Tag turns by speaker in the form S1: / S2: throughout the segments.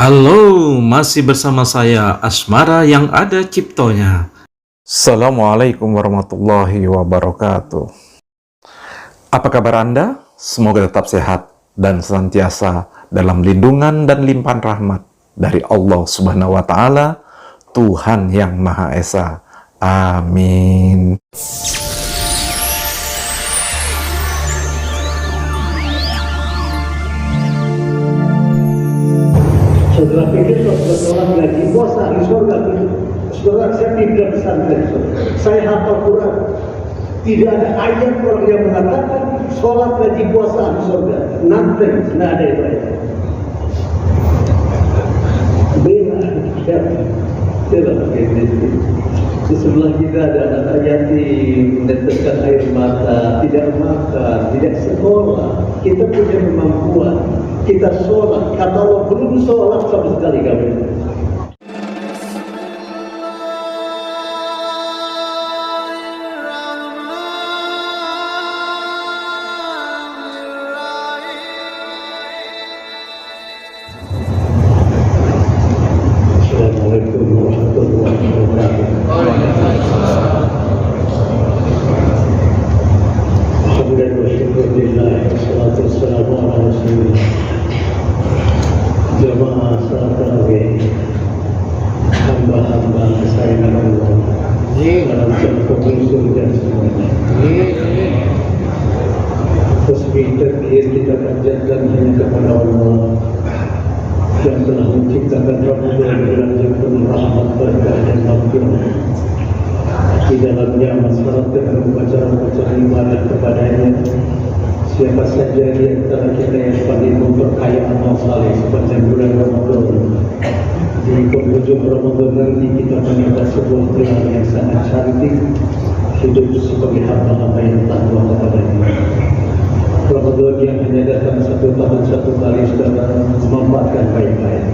S1: Halo, masih bersama saya Asmara yang ada ciptonya. Assalamualaikum warahmatullahi wabarakatuh. Apa kabar Anda? Semoga tetap sehat dan senantiasa dalam lindungan dan limpahan rahmat dari Allah Subhanahu wa Ta'ala, Tuhan yang Maha Esa. Amin.
S2: Saudara pikir kalau sholat gaji puasa di surga itu, saudara saya tidak pesantren, saya hafal Quran. Tidak ada ayat orang yang mengatakan sholat gaji puasa di surga. Nanti tidak ada itu ayat. Bela di sebelah kita ada anak yatim, meneteskan air mata, tidak makan, tidak sekolah. Kita punya kemampuan, kita sholat. Kata Allah belum sholat sama sekali kami. Assalamualaikum warahmatullahi wabarakatuh. Alhamdulillah wa syukurillah, wassalatu wassalamu ala rasulillah. Jemaah salat tarawih, hamba-hamba kesayangan Allah, melanjutkan pengusul dan semuanya. Tasbih takbir kita panjatkan hanya kepada Allah yang telah menciptakan Ramadan bulan yang penuh rahmat, berkah dan maghfirah. Di dalamnya mensyaratkan upacara-upacara ibadah kepadanya. Siapa saja di antara kita yang paling memperkaya amal saleh sepanjang bulan Ramadan, di penghujung Ramadan nanti kita menyebut sebuah gelar yang sangat cantik, hidup sebagai hamba-hamba yang takwa kepadanya. Ramadan yang hanya datang satu tahun satu kali, saudara, memanfaatkan baik-baik.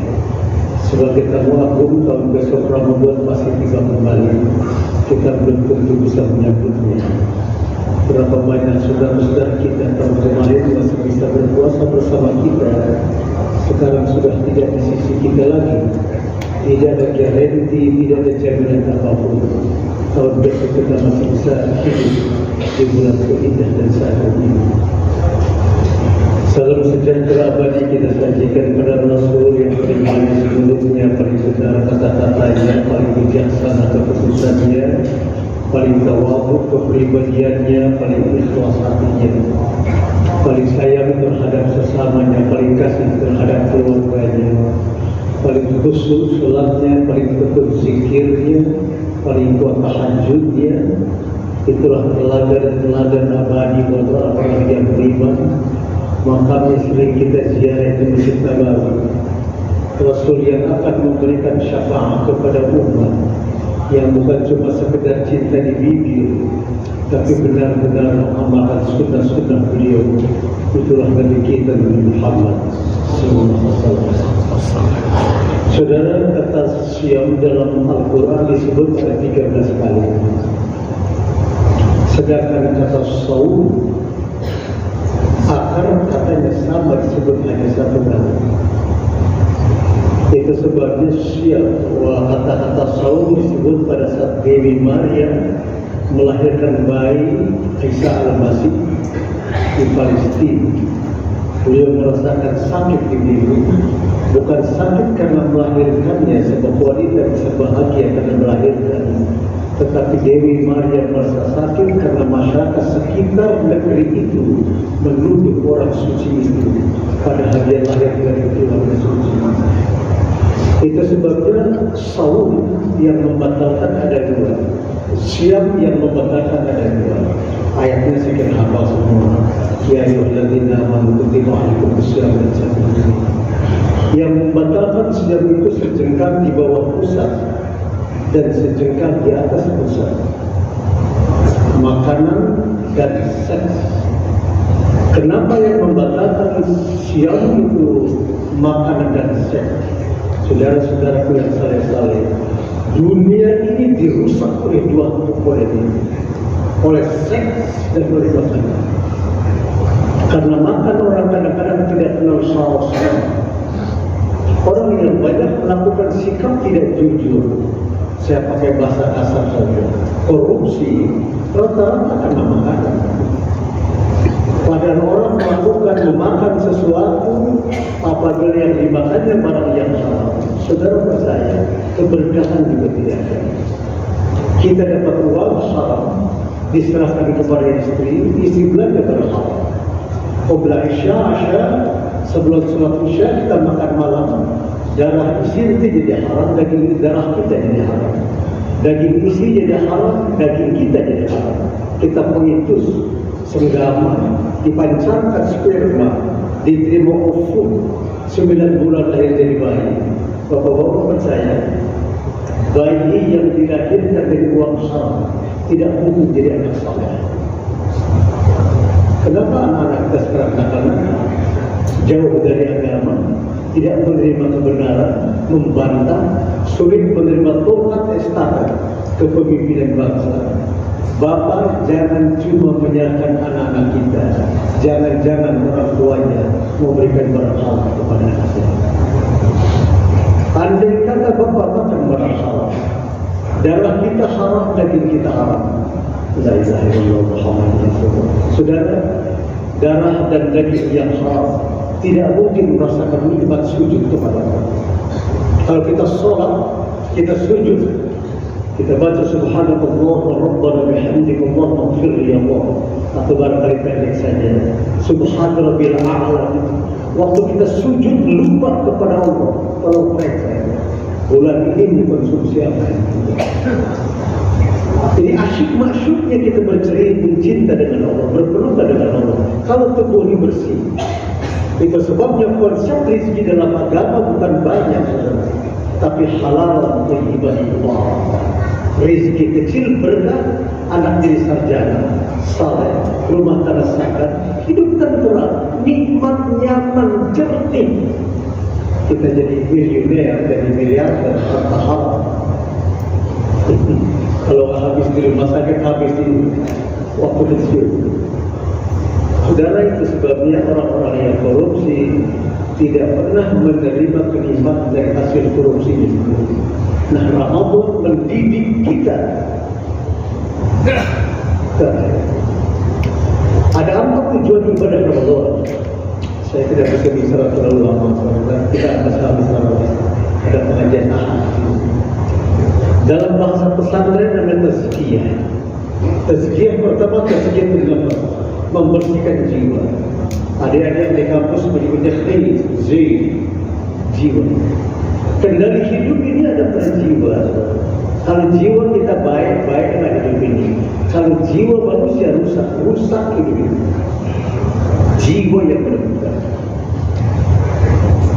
S2: Sebagai tamu agung, tahun besok Ramadan pasti tiba kembali. Kita belum tentu bisa menyambutnya. Berapa banyak saudara-saudara kita tahun kemarin masih bisa berpuasa bersama kita, sekarang sudah tidak di sisi kita lagi. Tidak ada garanti, tidak ada jaminan apapun. Tahun besok kita masih bisa hidup di bulan keindah dan saat ini. Salam sejahtera abadi kita sajikan kepada Rasul yang paling manis mulutnya, paling benar kata-katanya, paling bijaksana keputusannya, paling tawadhu kepribadiannya, paling ikhlas hatinya, paling sayang terhadap sesamanya, paling kasih terhadap keluarganya, paling khusus sholatnya, paling tekun zikirnya, paling kuat tahajudnya. Itulah teladan abadi buat orang yang beriman. Makam sering kita ziarah di Masjid Nabawi. Rasul yang akan memberikan syafaat kepada umat, yang bukan cuma sekedar cinta di bibir, tapi benar-benar mengamalkan sunnah-sunnah beliau. Itulah Nabi kita Nabi Muhammad SAW. Saudara, kata Siyam dalam Al-Quran disebut ada 13 kali. Sedangkan kata Saum, akar katanya sama, disebut hanya satu kali. Itu sebabnya Syiah, kata-kata Saum disebut pada saat Dewi Maryam melahirkan bayi Isa al-Masih di Palestina. Beliau merasakan sakit di diri, bukan sakit karena melahirkannya, sebab wanita bisa bahagia karena melahirkan. Tetapi Dewi Maryam merasa sakit karena masyarakat sekitar negeri itu menuduh orang suci itu, padahal dia lahir dari keluarga suci. Itu sebabnya Saum yang membatalkan ada dua, Syam yang membatalkan ada dua. Ayatnya saya kira hafal semua. Ya ayyuhalladzina amanu kutiba alaikumussyam dan sebagainya. Yang membatalkan Syam itu sejengkal di bawah pusat dan sejengkal di atas pusat. Makanan dan seks. Kenapa yang membatalkan Syam itu makanan dan seks? Saudara-saudaraku yang saleh-saleh, dunia ini dirusak oleh dua komponen, oleh seks dan oleh makanan. Karena makan orang kadang-kadang tidak kenal saus. Orang yang banyak melakukan sikap tidak jujur, saya pakai bahasa kasar saja, korupsi, rata-rata akan memakan. Padahal orang melakukan memakan sesuatu apabila yang dimakannya barang yang halal, saudara percaya keberkahan juga tidak ada. Kita dapat uang haram diserahkan kepada istri belanja berhalal. Qobla isya, sebelum sholat isya kita makan malam, darah istri itu jadi haram, daging darah kita jadi haram, daging istri jadi haram, daging kita jadi haram. Kita pengitus senggama, dipancarkan sperma, diterima ovum, 9 bulan lahir dari bayi. Bapak-bapak percaya bayi yang dilahirkan dari uang haram tidak mungkin jadi anak saleh. Kenapa anak-anak kita sekarang nakal-nakal, jauh dari agama, tidak menerima kebenaran, membantah, sulit menerima tongkat estafet kepemimpinan bangsa? Bapak jangan cuma menyerahkan anak-anak kita, jangan-jangan orang tuanya memberikan barang halal kepada anaknya. Andai kata bapak makan barang halal, darah kita haram, daging kita haram. La ilaha illallah Muhammadur Rasulullah. Saudara, darah dan daging yang haram tidak mungkin merasakan nikmat sujud kepada Allah. Kalau kita sholat, kita sujud, kita baca subhanallah wa rabbana bihamdika Allahumma ighfirli ya Allah, atau barangkali pendek saja subhanarabbil a'la. Waktu kita sujud lupa kepada Allah, kalau mereka bulan ini mengkonsumsi apa? Jadi asyik masyuknya kita bercerai cinta dengan Allah, berpelukan dengan Allah. Kalau tubuh ini bersih, itu sebabnya konsep rezeki dalam agama bukan banyak, tapi halal thayyibah Allah. Rezeki kecil berkah, anak jadi sarjana, saleh, rumah tangga sakit, hidup tenteram, nikmat, nyaman, jernih. Kita jadi miliuner, jadi miliarder, harta halal. Kalau habis di rumah sakit, habis di waktu kecil. Saudara, itu sebabnya orang-orang yang korupsi tidak pernah menerima kenikmatan dari hasil korupsinya. Nah, Ramadan mendidik kita. Ada apa tujuan ibadah Ramadan? Saya tidak bisa bicara terlalu lama, kita akan habis Ramadan. Ada pengajian ahad. Dalam bahasa pesantren namanya tazkiyah. Tazkiyah pertama, tazkiyah bernafas, membersihkan jiwa. Adik-adik di kampus menyebutnya jiwa. Kendali hidup ini ada pada jiwa. Kalau jiwa kita baik, baiklah hidup ini. Kalau jiwa manusia rusak, rusak hidup ini. Jiwa yang benar.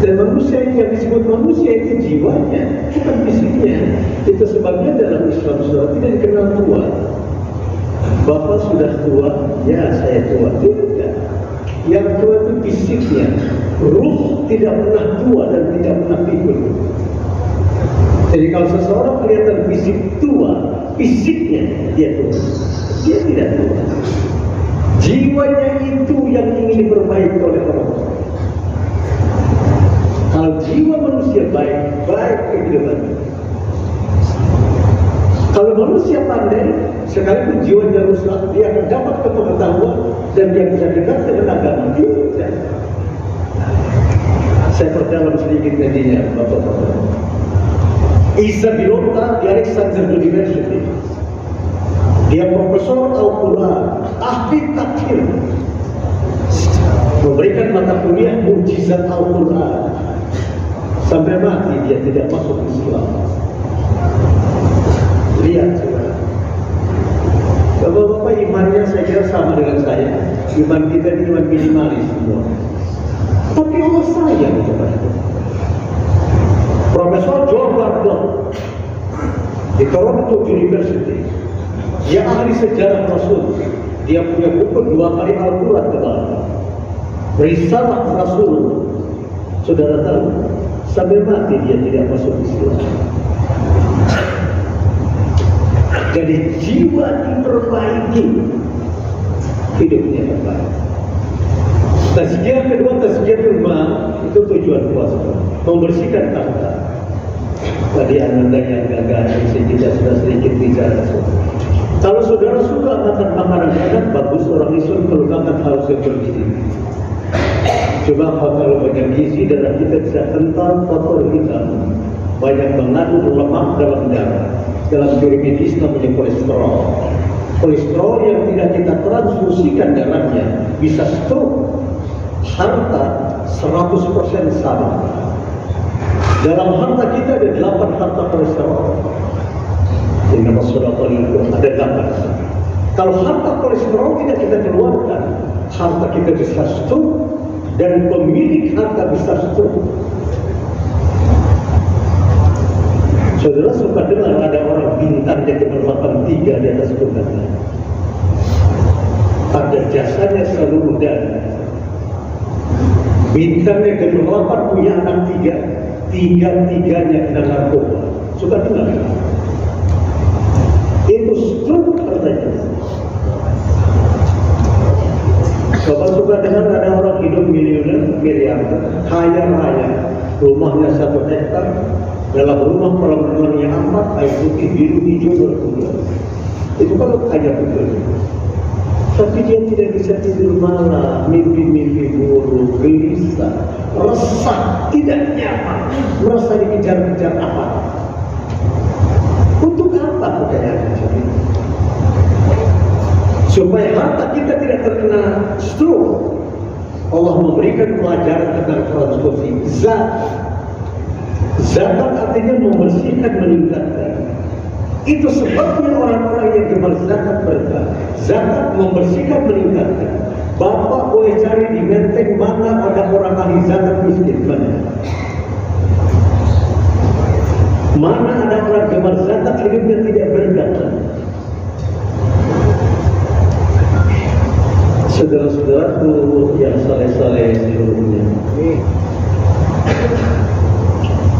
S2: Dan manusia yang disebut manusia itu jiwanya, bukan fisiknya. Itu sebabnya dalam Islam saudara tidak dikenal tua. Bapak sudah tua, ya saya tua. Tidak. Yang tua itu fisiknya. Ruh tidak pernah tua dan tidak pernah pikir. Jadi kalau seseorang kelihatan fisik tua, fisiknya dia tua. Dia tidak tua. Jiwanya itu yang ingin diperbaiki oleh Allah. Kalau jiwa manusia baik, baik kehidupannya. Kalau manusia pandai, sekalipun jiwanya rusak, dia akan dapat pengetahuan dan dia bisa dekat dengan agama. Tidak. Saya perdalam sedikit tadinya, Bapak-bapak. Isa Bilota di Alexander University. Dia profesor Al-Quran, ahli tafsir, memberikan mata kuliah mukjizat Al-Quran. Sampai mati dia tidak masuk Islam. Lihat saudara. Bapak-bapak, imannya saya kira sama dengan saya. Iman kita ini iman minimalis semua. Tapi Allah sayang kepada kita. Profesor John Bartlett di Toronto University, dia ahli sejarah Rasul. Dia punya buku 2 kali Al-Quran tebal. Risalah Rasul. Saudara tahu, sampai mati dia tidak masuk Islam. Jadi jiwa diperbaiki, hidupnya terbaik. Tazkiyah kedua, tazkiyatul ma, itu tujuan puasa, membersihkan harta. Tadi anda yang gagal, kita sudah sedikit bicara. Kalau saudara suka makan makanan enak, bagus. Orang Islam kalau makan harus bergizi. Coba kalau banyak gizi, darah kita bisa kental, kotor, hitam. Banyak mengandung lemak dalam darah. Dalam teori medis namanya kolesterol. Kolesterol yang tidak kita transfusikan darahnya bisa stroke. Harta 100% sama. Dalam harta kita ada 8 harta kolesterol. Ini nama saudara itu ada 8. Kalau harta kolesterol tidak kita keluarkan, harta kita bisa stroke dan pemilik harta bisa stroke. Saudara suka dengar ada orang bintangnya ke-83 di atas bintangnya. Pada jasanya seluruh dana. Bintangnya ke-8 punya anak 3. Tiga-tiganya kena narkoba. Suka dengar? Itu stroke hartanya. Coba suka dengar ada orang hidup miliarder, kaya raya, rumahnya 1 hektar, dalam rumah kolam renangnya 4, air putih, biru, hijau, berkuda. Itu kalau kaya betul. Tapi dia tidak bisa tidur malam, mimpi-mimpi buruk, gelisah, resah, tidak nyaman, merasa dikejar-kejar apa? Untuk apa kekayaan ini? Supaya harta kita tidak terkena stroke. Allah memberikan pelajaran tentang transfusi zat. Zakat artinya membersihkan, meningkatkan. Itu sebabnya orang-orang yang gemar zakat berkah. Zakat membersihkan, meningkatkan. Bapak boleh cari di Menteng mana ada orang ahli zakat miskin, mana ada orang gemar zakat hidupnya tidak berkah. Saudara-saudaraku yang saleh-saleh seluruhnya,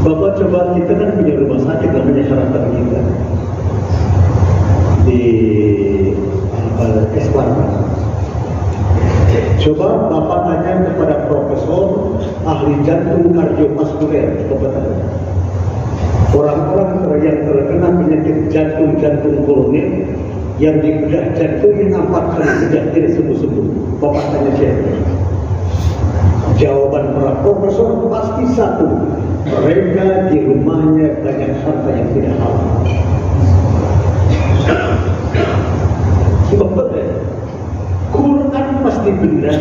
S2: Bapak coba, kita kan punya rumah sakit namanya harapan kita di Esparta. Coba Bapak tanya kepada profesor ahli jantung kardiovaskuler, orang-orang yang terkena penyakit jantung koroner yang dibedah jantungnya 4 kali tidak sembuh-sembuh. Bapak tanya siapa? Jawaban para profesor pasti satu, mereka di rumahnya banyak harta yang tidak halal. Quran pasti benar,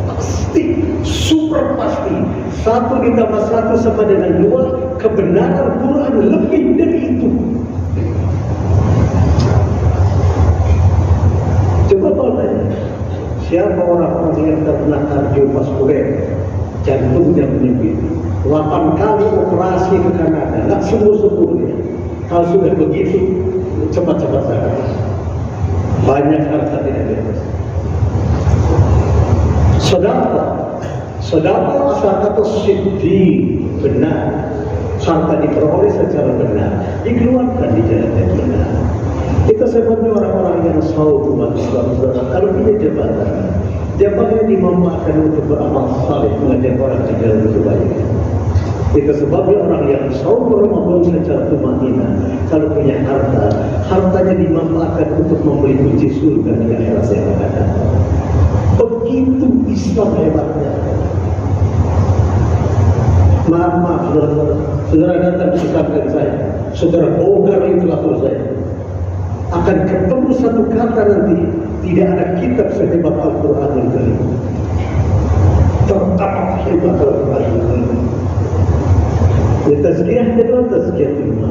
S2: pasti, super pasti. 1 ditambah 1 sama dengan 2, kebenaran Quran lebih dari itu. Coba kau tanya, siapa orang-orang yang terkena kardiovaskuler, jantungnya menyempit, 8 kali operasi ke Kanada, nggak sembuh-sembuh dia. Kalau sudah begitu, cepat-cepat saja. Banyak harta tidak bebas. Saudara asal kata siddiq, benar. Harta diperoleh secara benar, dikeluarkan di jalan yang benar. Kita sebutnya orang-orang yang saud umat Islam. Kalau punya jabatan dimanfaatkan untuk beramal saleh, mengajak orang ke jalan kebaikan. Itu sebabnya orang yang saud Ramadan secara tumanina, kalau punya hartanya dimanfaatkan untuk membeli kunci surga di akhirat yang akan datang. Begitu Islam hebatnya. Maaf, saudara datang pesantren saya, saudara bongkar literatur saya, akan ketemu satu kata nanti, tidak ada kitab sehebat Al-Quranul Karim. Terdapat hebat Al-Quranul Karim. Ya, tazkiyah kedua, tazkiyah kedua.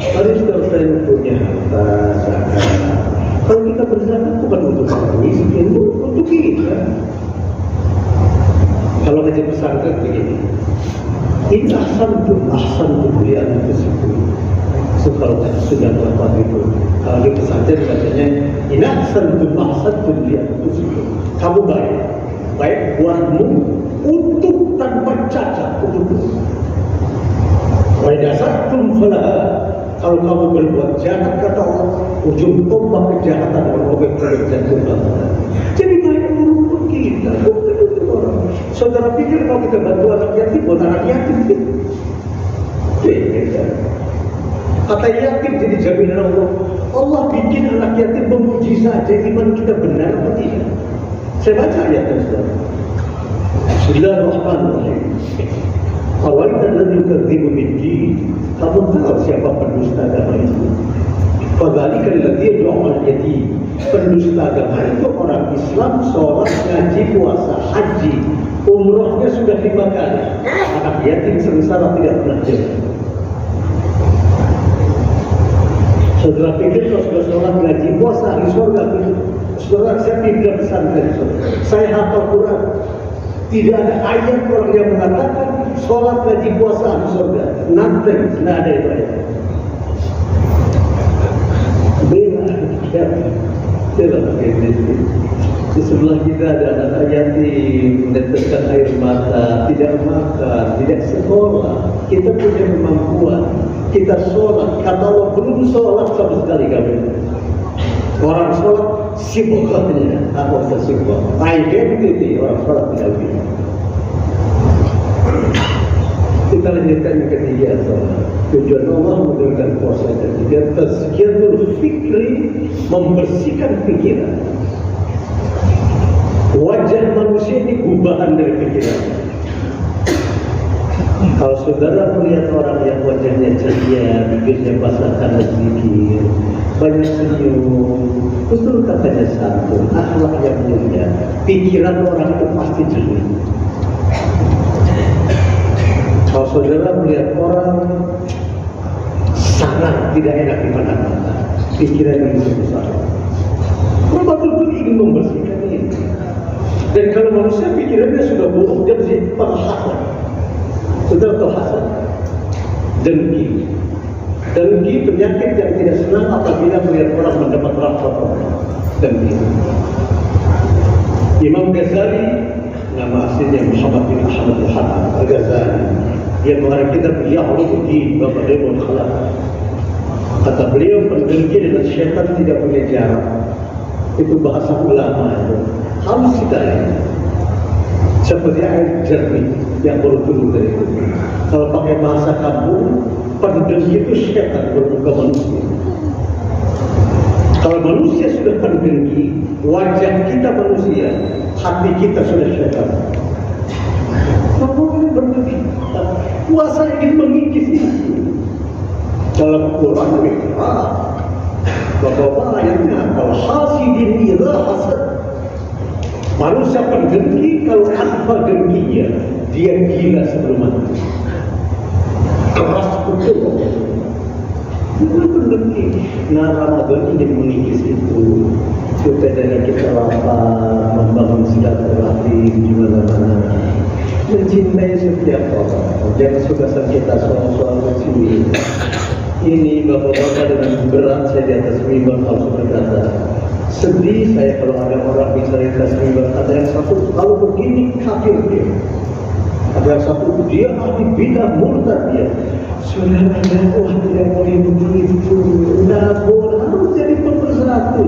S2: Harus saya punya harta zakat. Kalau kita berzakat bukan untuk orang miskin, untuk kita. Kalau ngaji pesantren begini, in ahsantum lihat itu situ. So kalau sudah dapat itu, kalau di pesantren katanya in ahsantum lihat itu situ. Kamu baik buatmu untuk tanpa cacat untukmu. Wa dasartum falah. Kalau kamu berbuat jahat, kata Allah, ujung tombak kejahatan merobek jantung. Jadi baik buruk kita, bukan Saudara pikir kalau kita bantu anak yatim, buat anak yatim gitu. Kata yatim jadi jaminan Allah. Allah bikin anak yatim memuji saja, iman kita benar atau tidak? Saya baca ayatnya saudara. Bismillahirrahmanirrahim. Awaita alladhi yukadzibu bid-din. Kamu tahu siapa pendusta agama itu? Fadzalika alladhi yad'u al-yatim. Pendusta agama itu orang Islam, sholat, ngaji, puasa, haji, umrohnya sudah 5 kali. Anak yatim sengsara tidak pernah jadi. Saudara pikir kalau sudah sholat, ngaji, puasa, di surga itu. Saudara, saya tidak pesantren. Saya hafal Quran. Tidak ada ayat orang yang mengatakan sholat, ngaji, puasa, di surga. Nothing, tidak ada itu ayat. Di sebelah kita ada anak yatim, meneteskan air mata, tidak makan, tidak sekolah. Kita punya kemampuan, kita sholat. Kata Allah belum sholat sama sekali kami. Orang sholat sibuk katanya, apa sibuk? Identity orang sholat tidak bisa. Kita lanjutkan yang ketiga, tujuan Allah menurunkan puasa ketiga, tazkiyatul fikri, membersihkan pikiran. Wajah manusia ini gubahan dari pikiran. Kalau saudara melihat orang yang wajahnya ceria, bibirnya basah karena zikir, banyak senyum, betul katanya santun, akhlak yang mulia, pikiran orang itu pasti jernih. Kalau saudara melihat orang sangat tidak enak dipandang mata, pikiran yang besar, betul-betul ingin membersihkan ini. Dan kalau manusia pikirannya sudah buruk, dia mesti hasad. Saudara tahu hasad? Dengki. Dengki penyakit yang tidak senang apabila melihat orang mendapat rahmat Allah. Dengki. Imam Ghazali, nama aslinya Muhammad bin Ahmad Al-Ghazali, dia mengarang kitab Ya'uluddin Bapak Demon Khalaf. Kata beliau, pendengki dengan syaitan tidak punya jarak. Itu bahasa ulama itu. Halus hidayah. Seperti air jernih yang baru turun dari itu. Kalau pakai bahasa kampung, pendengki itu syaitan bermuka manusia. Kalau manusia sudah pendengki, wajah kita manusia, hati kita sudah syaitan. Kamu ini berdengki. Puasa ingin mengikis itu. Dalam Quran Bapak-bapak ayatnya, kalau hasidin idza hasad. Manusia pendengki kalau tanpa dengkinya, dia gila sebelum mati. Keras betul. Itu pendengki. Nah, Ramadan ini mengikis itu. Supaya kita lapar, membangun silaturahmi di mana-mana. Mencintai setiap orang. Jangan suka kita soal-soal kecil. Ini bapak-bapak dengan berat saya di atas mimbar harus berkata, sedih saya kalau ada orang bicara di atas mimbar. Ada yang satu kalau begini kafir dia, ada yang satu dia ahli bidah murtad dia. Saudara dakwah tidak boleh begitu, tidak boleh, harus jadi pemersatu.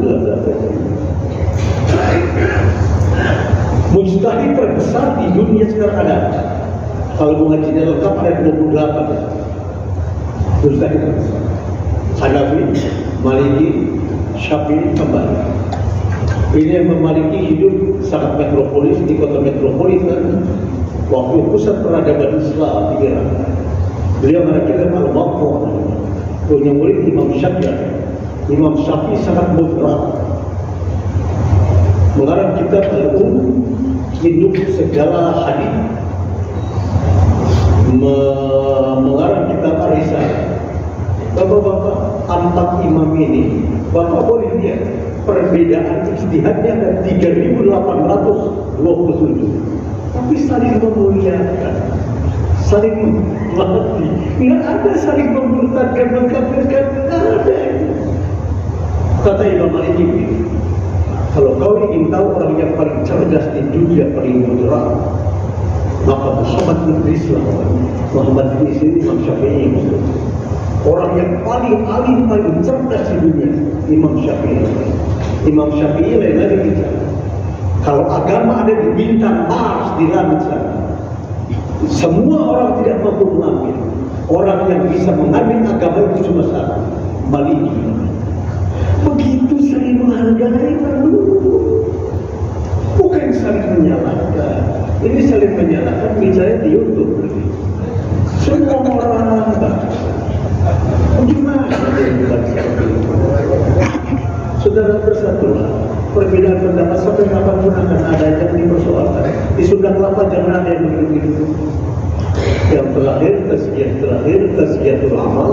S2: Mujtahid terbesar di dunia sekarang ada. Kalau mengajinya lengkap ada 28. Mujtahid terbesar. Hanafi, Maliki, Syafi'i, kembali. Ini yang memaliki hidup sangat metropolis di kota metropolitan. Waktu pusat peradaban Islam di Irak. Beliau mengajarkan al-Maqam, punya murid Imam Syafi'i. Imam Syafi'i sangat moderat. Mengarang kitab Al-Um, hidup segala hadis. Mengarang kitab Ar-Risalah. Bapak-bapak, 4 imam ini, Bapak boleh lihat perbedaan ijtihadnya ada 3.827, tapi saling memuliakan, saling menghormati. Tidak ada saling memurtadkan, mengkafirkan, tidak ada. Kata Imam Malik, kalau kau ingin tahu orang yang paling cerdas di dunia, paling moderat, maka Muhammad bin Islam, Muhammad bin Imam Syafi'i. Orang yang paling alim, paling cerdas di dunia, Imam Syafi'i. Imam Syafi'i lain lagi bicara. Kalau agama ada di bintang Mars di langit sana, semua orang tidak mampu mengambil. Orang yang bisa mengambil agama itu cuma satu, Malini. Begitu saling menghargai lalu, bukan saling menyalahkan. Ini saling menyalahkan misalnya di YouTube. Semua orang gimana saudara bersatulah. Perbedaan pendapat sampai kapanpun akan ada yang dipersoalkan. Di Sunda Kelapa jangan ada yang begitu. Yang terakhir tazkiyatul amal.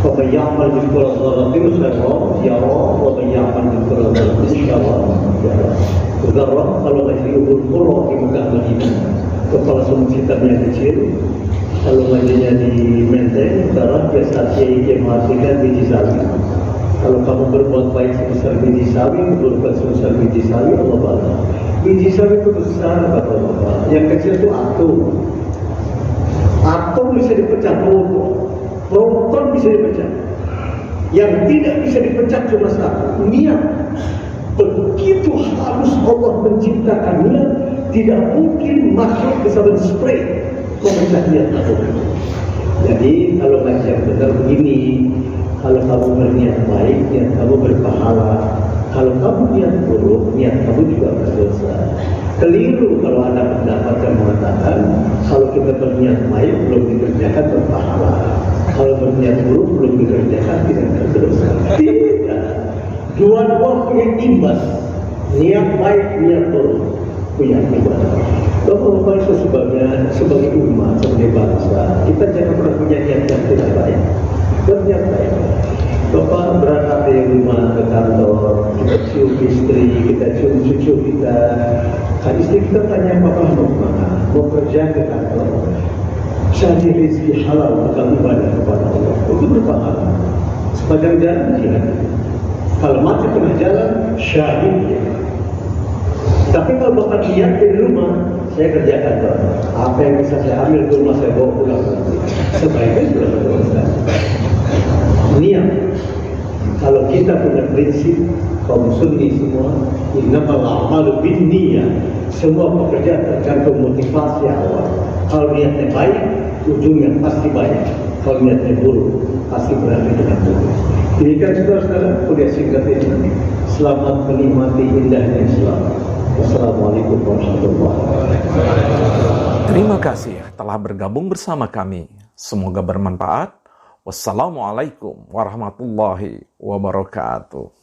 S2: Wa ya'mal bil qur'ani syarra yara wa ya'mal bil qur'ani syarra yara. Zarrah kalau majliul qur'an di Mekah Madinah. Kepala semua kitabnya kecil. Kalau ngajinya di Menteng, darah biasa kiai menghasilkan biji sawi. Kalau kamu berbuat baik sebesar biji sawi, berbuat sebesar biji sawi, Allah balas. Biji sawi itu besar, bapak-bapak. Yang kecil itu atom. Atom bisa dipecah proton bisa dipecah. Yang tidak bisa dipecah cuma satu, niat. Begitu halus Allah menciptakan niat, tidak mungkin makhluk bisa men-spray memecah niat atom. Jadi kalau ngajar benar begini, kalau kamu berniat baik, niat kamu berpahala. Kalau kamu niat buruk, niat kamu juga berdosa. Keliru kalau ada pendapat yang mengatakan kalau kita berniat baik belum dikerjakan berpahala. Kalau berniat buruk belum dikerjakan tidak berdosa. Tidak. Dua-dua punya imbas. Niat baik, niat buruk punya imbas. Bapak-bapak itu sebagai umat, sebagai bangsa, kita jangan pernah punya niat yang tidak baik. Berniat baik. Bapak berangkat dari rumah ke kantor, kita cium istri, kita cium cucu kita. Kan istri kita tanya, Bapak mau kemana? Mau kerja ke kantor. Cari rezeki halal untuk ibadah kepada Allah. Itu berpahala. Sepanjang jalan jihad. Kalau mati tengah jalan, syahid ya. Tapi kalau Bapak niat dari rumah, saya kerja kantor. Apa yang bisa saya ambil ke rumah saya bawa pulang. Sebaiknya sudah berdosa. Niat. Kalau kita punya prinsip kaum sunni semua, innamal a'malu binniyah. Semua pekerjaan tergantung motivasi awal. Kalau niatnya baik, ujungnya pasti baik. Kalau niatnya buruk, pasti berakhir dengan buruk. Demikian saudara-saudara, kuliah singkat ini. Selamat menikmati indahnya Islam. Wassalamualaikum warahmatullahi wabarakatuh.
S1: Terima kasih telah bergabung bersama kami. Semoga bermanfaat. Wassalamualaikum warahmatullahi wabarakatuh.